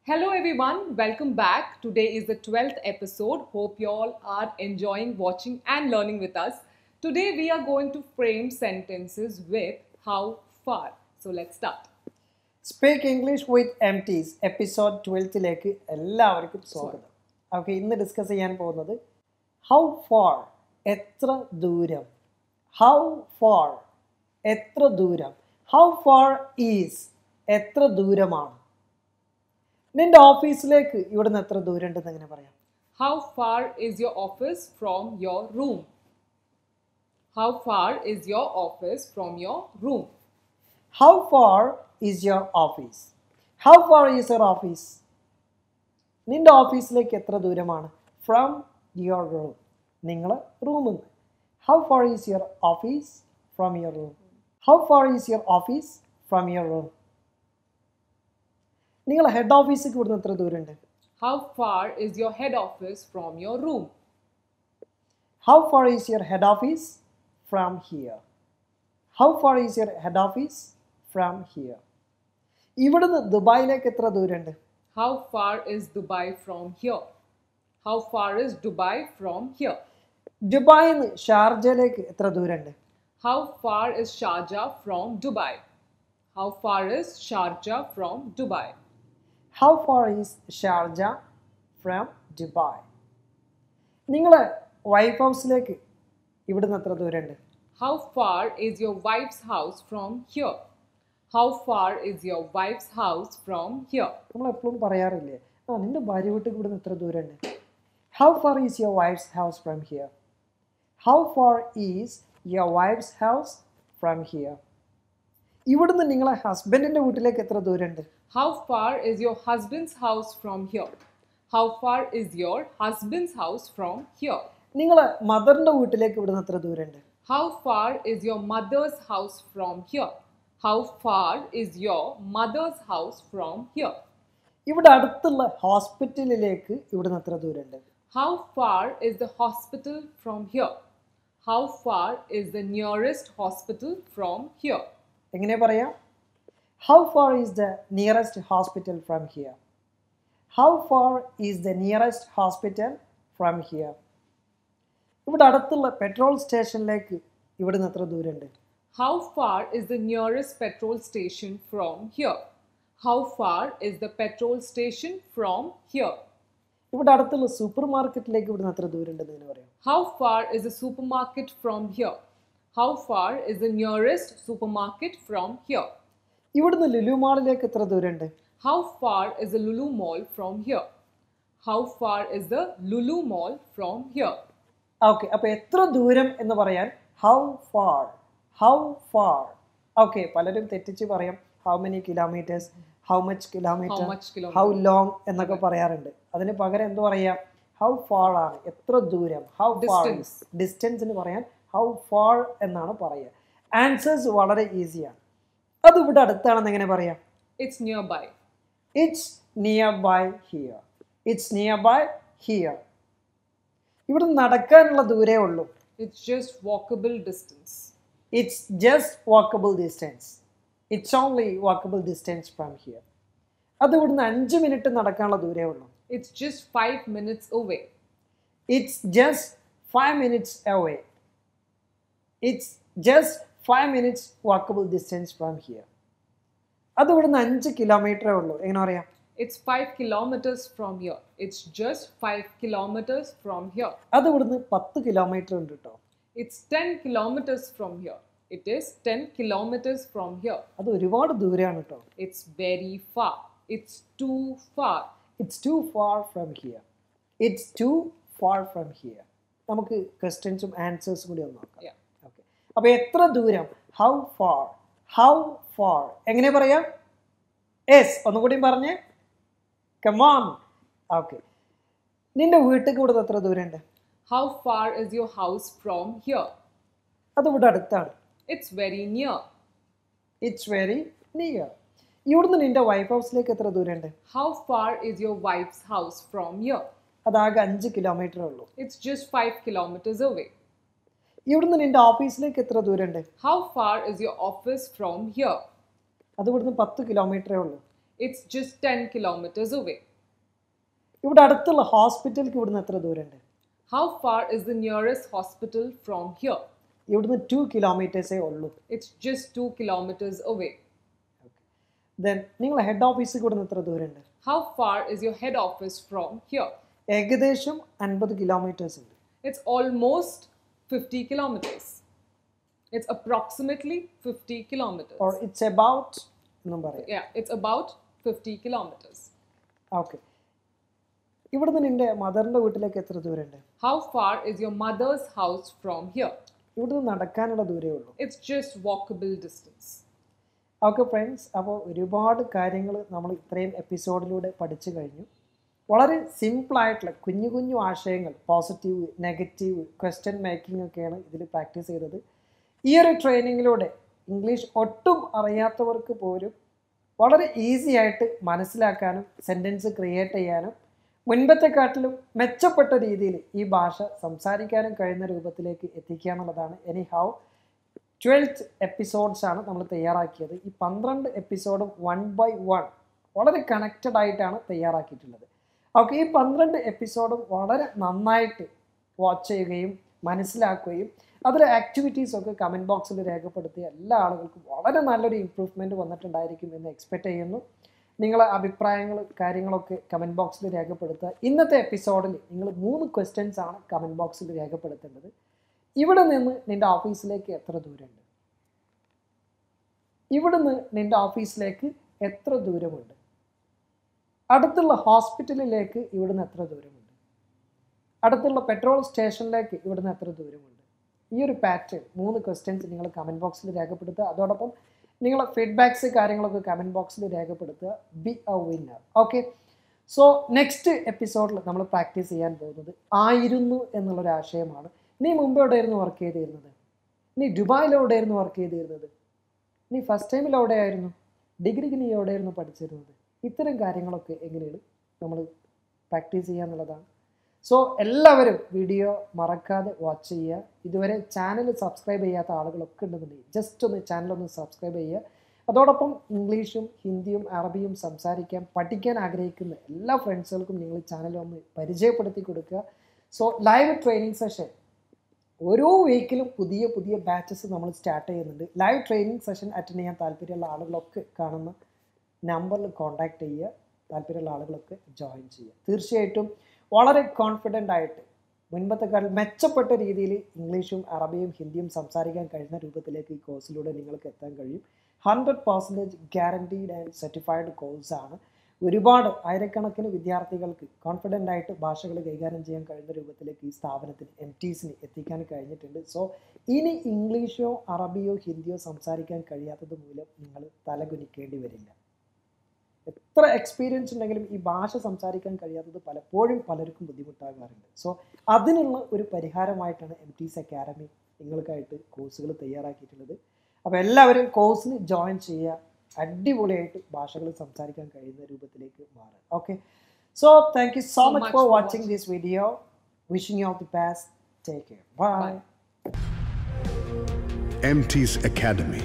Hello everyone, welcome back. Today is the 12th episode. Hope you all are enjoying watching and learning with us. Today we are going to frame sentences with how far. So let's start. Speak English with എംറ്റീസ് episode 12ലേക്ക് എല്ലാവർക്കും സ്വാഗതം. Okay, ഇന്ന് discuss ചെയ്യാൻ പോകുന്നത് how far, എത്ര ദൂരം. How far, എത്ര ദൂരം. ഹൗ ഫാർ ഈസ്, എത്ര ദൂരമാണ്. നിന്റെ ഓഫീസിലേക്ക് ഇവിടുന്ന് എത്ര ദൂരം ഉണ്ടെന്ന് എങ്ങനെ പറയാം? How far is your office from your room? How far is your office from your room? How far is your office? How far is your office? നിന്റെ ഓഫീസിലേക്ക് എത്ര ദൂരമാണ്? From your room. നിങ്ങളെ റൂമിൽ നിന്ന്. How far is your office from your room? How far is your office from your room? നിങ്ങളെ head ഓഫീസിലേക്ക് ഇവിടുന്ന് എത്ര ദൂരമുണ്ട്? How far is your head office from your room? How far is your head office from here? How far is your head office from here? ഇവിടുന്ന് ദുബായിലേക്ക് എത്ര ദൂരമുണ്ട്? How far is Dubai from here? How far is Dubai from here? ദുബായിൽ നിന്ന് ഷാർജയിലേക്ക് എത്ര ദൂരമുണ്ട്? How far is Sharjah from Dubai? How far is Sharjah from Dubai? How far is Sharjah from Dubai? നിങ്ങളെ wife ഹൗസിലേക്ക് ഇവിടുന്ന് എത്ര ദൂരമുണ്ട്? How far is your wife's house from here? How far is your wife's house from here? നമ്മൾ എപ്പോഴും പറയാറില്ലേ, നിന്റെ ഭാര്യ വീട്ടിലേക്ക് ഇവിടുന്ന് എത്ര ദൂരമുണ്ട്? How far is your wife's house from here? How far is your wife's house from here? ഇവിടുന്ന് നിങ്ങളെ ഹസ്ബൻഡിന്റെ വീട്ടിലേക്ക് എത്ര ദൂരമുണ്ട്? How far is your husband's house from here? How far is your husband's house from here? നിങ്ങളെ മദറിന്റെ വീട്ടിലേക്ക് ഇവിടുന്ന് എത്ര ദൂരമുണ്ട്? How far is your mother's house from here? How far is your mother's house from here? ഇവിടെ അടുത്തുള്ള ഹോസ്പിറ്റലിലേക്ക് ഇവിടുന്ന് എത്ര ദൂരമുണ്ട്? How far is the hospital from here? How far is the nearest hospital from here? എങ്ങനെ പറയാം? How far is the nearest hospital from here? How far is the nearest hospital from here? ഇവിടെ അടുത്തുള്ള petrol സ്റ്റേഷനിലേക്ക് ഇവിടുന്ന് എത്ര ദൂരമുണ്ട്? How far is the nearest petrol station from here? How far is the petrol station from here? ഇവിടെ അടുത്തുള്ള super മാർക്കറ്റിലേക്ക് ഇവിടുന്ന് എത്ര ദൂരമുണ്ടെന്ന് എങ്ങനെ പറയാം? How far is the supermarket from here? How far is the nearest supermarket from here? ഇവിടുന്ന് ലുലു മാളിലേക്ക് എത്ര ദൂരമുണ്ട്? How far is the Lulu Mall from here? How far is the Lulu Mall from here? Okay, അപ്പോൾ എത്ര ദൂരം എന്ന് പറയാൻ how far, how far. Okay, പലരും തെറ്റിച്ച് പറയാം how many kilometres, how much kilometre, how long എന്നൊക്കെ പറയാറുണ്ട്. അതിന് പകരം എന്ത് പറയാം? ഹൗ ഫാർ ആണ്, എത്ര ദൂരം. ഹൗ ഫാർ, ഡിസ്റ്റൻസിന് പറയാൻ ഹൗ ഫാർ എന്നാണ് പറയുക. ആൻസേഴ്സ് വളരെ ഈസിയാണ്. അത് ഇവിടെ അടുത്താണെന്ന് എങ്ങനെ പറയാം? It's nearby. It's nearby here. It's nearby here. ഇവിടെ നടക്കാനുള്ള ദൂരേ ഉള്ളൂ. It's just walkable distance. It's just walkable distance. It's only walkable distance from here. അത് ഇവിടുന്ന് 5 മിനിറ്റ് നടക്കാനുള്ള ദൂരേ ഉള്ളൂ. It's just 5 minutes away. It's just 5 minutes away. It's just 5 minutes walkable distance from here. അത് ഇവിടുന്ന് 5 കിലോമീറ്ററേ ഉള്ളൂ. എങ്ങനെ പറയാം? It's 5 kilometers from here. It's just 5 kilometers from here. അത് ഇവിടുന്ന് 10 കിലോമീറ്റർ ഉണ്ട് കേട്ടോ. It's 10 kilometers from here. It is 10 kilometers from here. അത് ഒരുപാട് ദൂരെയാണ് കേട്ടോ. It's very far. It's too far. It's too far from here. It's too far from here. നമുക്ക് ക്വസ്റ്റ്യൻസും ആൻസേഴ്സും കൂടി ഒന്ന് നോക്കാം. ഓക്കെ, അപ്പോൾ എത്ര ദൂരം? How far, how far. എങ്ങനെ പറയാം? യെസ്, ഒന്നും കൂടി പറഞ്ഞേ. Come on. ഓക്കെ, നിന്റെ വീട്ടിലേക്ക് ഇവിടുന്ന് എത്ര ദൂരമുണ്ട്? How far is your house from here? അത് ഇവിടെ അടുത്താണ്. It's very near. It's very near. ഇവിടുന്ന് നിന്റെ വൈഫ് ഹൗസിലേക്ക് എത്ര ദൂരമുണ്ട്? How far is your wife's house from here? അതാകെ 5 kilometre ഉള്ളൂ. It's just 5 kilometers away. ഇവിടുന്ന് നിന്റെ ഓഫീസിലേക്ക് എത്ര ദൂരമുണ്ട്? How far is your office from here? അത് ഇവിടുന്ന് 10 കിലോമീറ്ററേ ഉള്ളൂ. It's just 10 kilometers away. ഇവിടെ അടുത്തുള്ള ഹോസ്പിറ്റലിലേക്ക് ഇവിടുന്ന് എത്ര ദൂരമുണ്ട്? How far is the nearest hospital from here? ഇവിടുന്ന് 2 കിലോമീറ്റേഴ്സേ ഉള്ളൂ. It's just 2 kilometers away. Then നിങ്ങളെ ഹെഡ് ഓഫീസിൽ ഇവിടുന്ന് എത്ര ദൂരമുണ്ട്? How far is your head office from here? ഏകദേശം 50 കിലോമീറ്റേഴ്സ് ഉണ്ട്. It's almost 50 kilometers. It's approximately 50 kilometers. Or it's about എന്നും പറയാം. Yeah, it's about 50 kilometers. Okay. ഇവിടുന്ന് നിന്റെ മദറിന്റെ വീട്ടിലേക്ക് എത്ര ദൂരമുണ്ട്? How far is your mother's house from here? ഇവിടുന്ന് നടക്കാനുള്ള ദൂരമേ ഉള്ളൂ. It's just walkable distance. Okay friends, അപ്പോൾ ഒരുപാട് കാര്യങ്ങൾ നമ്മൾ ഇത്രയും എപ്പിസോഡിലൂടെ പഠിച്ചു കഴിഞ്ഞു. വളരെ സിമ്പിളായിട്ടുള്ള കുഞ്ഞു കുഞ്ഞു ആശയങ്ങൾ, പോസിറ്റീവ്, നെഗറ്റീവ്, ക്വസ്റ്റ്യൻ മേക്കിംഗ് ഒക്കെയാണ് ഇതിൽ പ്രാക്ടീസ് ചെയ്തത്. ഈ ഒരു ട്രെയിനിങ്ങിലൂടെ ഇംഗ്ലീഷ് ഒട്ടും അറിയാത്തവർക്ക് പോലും വളരെ ഈസി ആയിട്ട് മനസ്സിലാക്കാനും സെൻറ്റൻസ് ക്രിയേറ്റ് ചെയ്യാനും മുൻപത്തെക്കാട്ടിലും മെച്ചപ്പെട്ട രീതിയിൽ ഈ ഭാഷ സംസാരിക്കാനും കഴിയുന്ന രൂപത്തിലേക്ക് എത്തിക്കുക എന്നുള്ളതാണ്. എനി ഹൗ 12 എപ്പിസോഡ്സാണ് നമ്മൾ തയ്യാറാക്കിയത്. ഈ 12 എപ്പിസോഡും 1 by 1 വളരെ കണക്റ്റഡ് ആയിട്ടാണ് തയ്യാറാക്കിയിട്ടുള്ളത്. ഓക്കെ, ഈ 12 എപ്പിസോഡും വളരെ നന്നായിട്ട് വാച്ച് ചെയ്യുകയും മനസ്സിലാക്കുകയും അതിൽ ആക്ടിവിറ്റീസൊക്കെ കമൻറ്റ് ബോക്സിൽ രേഖപ്പെടുത്തിയ എല്ലാ ആളുകൾക്കും വളരെ നല്ലൊരു ഇമ്പ്രൂവ്മെൻറ്റ് വന്നിട്ടുണ്ടായിരിക്കും എന്ന് എക്സ്പെക്റ്റ് ചെയ്യുന്നു. നിങ്ങളെ അഭിപ്രായങ്ങൾ കാര്യങ്ങളൊക്കെ കമൻറ്റ് ബോക്സിൽ രേഖപ്പെടുത്തുക. ഇന്നത്തെ എപ്പിസോഡിൽ നിങ്ങൾ 3 ക്വസ്റ്റ്യൻസ് ആണ് കമൻറ്റ് ബോക്സിൽ രേഖപ്പെടുത്തേണ്ടത്. ഇവിടെ നിന്ന് നിൻ്റെ ഓഫീസിലേക്ക് എത്ര ദൂരമുണ്ട്? ഇവിടുന്ന് നിൻ്റെ ഓഫീസിലേക്ക് എത്ര ദൂരമുണ്ട്? അടുത്തുള്ള ഹോസ്പിറ്റലിലേക്ക് ഇവിടുന്ന് എത്ര ദൂരമുണ്ട്? അടുത്തുള്ള പെട്രോൾ സ്റ്റേഷനിലേക്ക് ഇവിടുന്ന് എത്ര ദൂരമുണ്ട്? ഈ ഒരു പാറ്റേൺ 3 ക്വസ്റ്റ്യൻസ് നിങ്ങൾ കമൻറ്റ് ബോക്സിൽ രേഖപ്പെടുത്തുക. അതോടൊപ്പം നിങ്ങളെ ഫീഡ്ബാക്ക്സ് കാര്യങ്ങളൊക്കെ കമൻറ്റ് ബോക്സിൽ രേഖപ്പെടുത്തുക. B A winner. Okay, so next എപ്പിസോഡിൽ നമ്മൾ പ്രാക്ടീസ് ചെയ്യാൻ പോകുന്നത് ആയിരുന്നു എന്നുള്ളൊരു ആശയമാണ്. നീ മുമ്പ് എവിടെയായിരുന്നു വർക്ക് ചെയ്തിരുന്നത്? നീ ദുബായിൽ എവിടെയായിരുന്നു വർക്ക് ചെയ്തിരുന്നത്? നീ ഫസ്റ്റ് ടൈമിൽ എവിടെയായിരുന്നു? ഡിഗ്രിക്ക് നീ എവിടെയായിരുന്നു പഠിച്ചിരുന്നത്? ഇത്തരം കാര്യങ്ങളൊക്കെ എങ്ങനെയാണ് നമ്മൾ പ്രാക്ടീസ് ചെയ്യുക എന്നുള്ളതാണ്. സോ എല്ലാവരും വീഡിയോ മറക്കാതെ വാച്ച് ചെയ്യുക. ഇതുവരെ ചാനൽ സബ്സ്ക്രൈബ് ചെയ്യാത്ത ആളുകളൊക്കെ ഉണ്ടെന്നുണ്ടെങ്കിൽ ജസ്റ്റ് ഒന്ന് ചാനലൊന്ന് സബ്സ്ക്രൈബ് ചെയ്യുക. അതോടൊപ്പം ഇംഗ്ലീഷും ഹിന്ദിയും അറബിയും സംസാരിക്കാൻ പഠിക്കാൻ ആഗ്രഹിക്കുന്ന എല്ലാ ഫ്രണ്ട്സുകൾക്കും നിങ്ങൾ ചാനലൊന്ന് പരിചയപ്പെടുത്തി കൊടുക്കുക. സോ ലൈവ് ട്രെയിനിങ് സെഷൻ ഓരോ വീക്കിലും പുതിയ പുതിയ ബാച്ചസ് നമ്മൾ സ്റ്റാർട്ട് ചെയ്യുന്നുണ്ട്. ലൈവ് ട്രെയിനിങ് സെഷൻ അറ്റൻഡ് ചെയ്യാൻ താല്പര്യമുള്ള ആളുകളൊക്കെ കാണുന്ന നമ്പറിൽ കോൺടാക്റ്റ് ചെയ്യുക. താല്പര്യമുള്ള ആളുകളൊക്കെ ജോയിൻ ചെയ്യുക. തീർച്ചയായിട്ടും വളരെ കോൺഫിഡൻ്റ് ആയിട്ട് മുൻപത്തെക്കാൾ മെച്ചപ്പെട്ട രീതിയിൽ ഇംഗ്ലീഷും അറബിയും ഹിന്ദിയും സംസാരിക്കാൻ കഴിയുന്ന രൂപത്തിലേക്ക് ഈ കോഴ്സിലൂടെ നിങ്ങൾക്ക് എത്താൻ കഴിയും. 100% ഗ്യാരണ്ടീഡ് ആൻഡ് സർട്ടിഫൈഡ് കോഴ്സാണ്. ഒരുപാട് ആയിരക്കണക്കിന് വിദ്യാർത്ഥികൾക്ക് കോൺഫിഡൻ്റ് ആയിട്ട് ഭാഷകൾ കൈകാര്യം ചെയ്യാൻ കഴിയുന്ന രൂപത്തിലേക്ക് ഈ സ്ഥാപനത്തിന് എംറ്റീസിന് എത്തിക്കാൻ കഴിഞ്ഞിട്ടുണ്ട്. സോ ഇനി ഇംഗ്ലീഷോ അറബിയോ ഹിന്ദിയോ സംസാരിക്കാൻ കഴിയാത്തത് മൂലം നിങ്ങൾ തലകുനിക്കേണ്ടി വരില്ല. എത്ര എക്സ്പീരിയൻസ് ഉണ്ടെങ്കിലും ഈ ഭാഷ സംസാരിക്കാൻ കഴിയാത്തത് പലപ്പോഴും പലർക്കും ബുദ്ധിമുട്ടാകാറുണ്ട്. സോ അതിനുള്ള ഒരു പരിഹാരമായിട്ടാണ് എംറ്റീസ് അക്കാഡമി നിങ്ങൾക്കായിട്ട് കോഴ്സുകൾ തയ്യാറാക്കിയിട്ടുള്ളത്. അപ്പോൾ എല്ലാവരും കോഴ്സിന് ജോയിൻ ചെയ്യുക. അടിപൊളിയായിട്ട് ഭാഷകൾ സംസാരിക്കാൻ കഴിയുന്ന രൂപത്തിലേക്ക് മാറുക. Okay, so thank you so much for watching this video. Wishing you all the best. Take care. Bye. Emtees Academy.